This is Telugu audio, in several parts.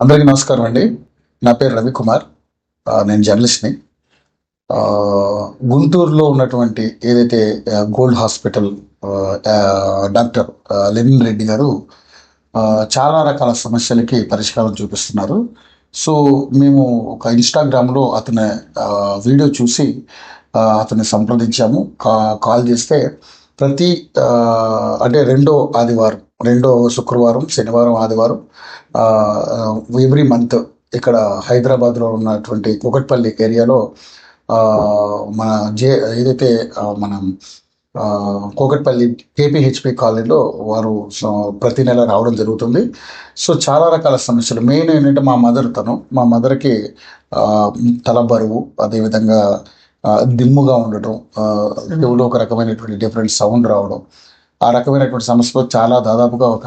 అందరికీ నమస్కారం అండి. నా పేరు రవికుమార్. నేను జర్నలిస్ట్ని. గుంటూరులో ఉన్నటువంటి ఏదైతే gold hospital doctor Lenin Reddy garu చాలా రకాల సమస్యలకి పరిష్కారం చూపిస్తున్నారు. సో మేము ఒక ఇన్స్టాగ్రామ్లో అతని వీడియో చూసి అతన్ని సంప్రదించాము. కాల్ చేస్తే ప్రతి అంటే రెండో శుక్రవారం, శనివారం, ఆదివారం ఎవ్రీ మంత్ ఇక్కడ హైదరాబాద్లో ఉన్నటువంటి కూకట్పల్లి ఏరియాలో మన ఏదైతే మనం కూకట్పల్లి కేపీహెచ్పి కాలనీలో వారు ప్రతి నెల రావడం జరుగుతుంది. సో చాలా రకాల సమస్యలు మెయిన్ ఏంటంటే మా మదర్కి తల బరువు, అదేవిధంగా దిమ్ముగా ఉండటం, చెవులో ఒక రకమైనటువంటి డిఫరెంట్ సౌండ్ రావడం, ఆ రకమైనటువంటి సమస్యలో దాదాపుగా ఒక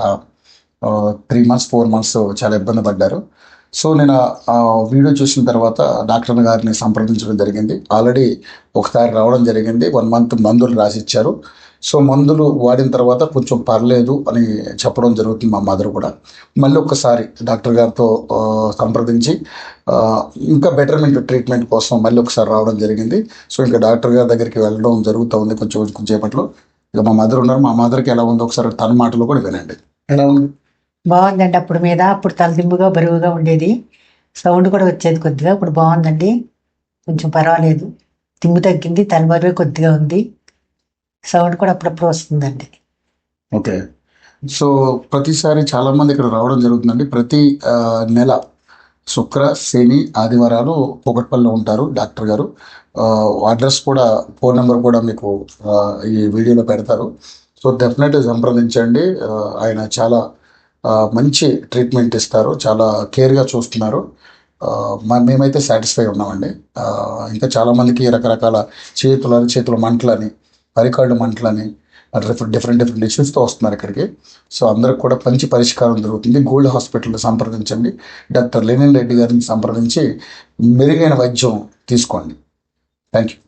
3 months 4 months చాలా ఇబ్బంది పడ్డారు. సో నేను ఆ వీడియో చూసిన తర్వాత డాక్టర్ గారిని సంప్రదించడం జరిగింది. ఆల్రెడీ ఒకసారి రావడం జరిగింది. 1 month మందులు రాసిచ్చారు. సో మందులు వాడిన తర్వాత కొంచెం పర్లేదు అని చెప్పడం జరుగుతుంది. మా మదర్ కూడా మళ్ళీ ఒక్కసారి డాక్టర్ గారితో సంప్రదించి ఇంకా బెటర్మెంట్ ట్రీట్మెంట్ కోసం మళ్ళీ ఒకసారి రావడం జరిగింది. సో ఇంకా డాక్టర్ గారి దగ్గరికి వెళ్ళడం జరుగుతూ ఉంది కొంచెంసేపట్లో. ఇక మా మదర్ ఉన్నారు. మా మదర్కి ఎలా ఉందో ఒకసారి తన మాటలు కూడా వినండి. ఎలా ఉంది? బాగుందండి. అప్పుడు తలదింపుగా బరువుగా ఉండేది, సౌండ్ కూడా వచ్చేది కొద్దిగా. ఇప్పుడు బాగుందండి, కొంచెం పర్వాలేదు. దిమ్ము తగ్గింది, తల బరువు కొద్దిగా ఉంది, సౌండ్ కూడా అప్పుడప్పుడు వస్తుందండి. ఓకే. సో ప్రతిసారి చాలా మంది ఇక్కడ రావడం జరుగుతుందండి. ప్రతి నెల శుక్ర, శని, ఆదివారాలు కూకట్పల్లిలో ఉంటారు డాక్టర్ గారు. అడ్రస్ కూడా, ఫోన్ నెంబర్ కూడా మీకు ఈ వీడియోలో పెడతారు. సో డెఫినెట్గా సంప్రదించండి. ఆయన చాలా మంచి ట్రీట్మెంట్ ఇస్తారు, చాలా కేర్గా చూస్తున్నారు. మేమైతే సాటిస్ఫై ఉన్నామండి. ఇంకా చాలామందికి రకరకాల చేతుల మంటలని, అరికాళ్ళు మంటలని, డిఫరెంట్ ఇష్యూస్తో వస్తున్నారు ఇక్కడికి. సో అందరికి కూడా మంచి పరిష్కారం జరుగుతుంది. గోల్డ్ హాస్పిటల్ని సంప్రదించండి. డాక్టర్ లెనిన్ రెడ్డి గారిని సంప్రదించి మెరుగైన వైద్యం తీసుకోండి. Thank you.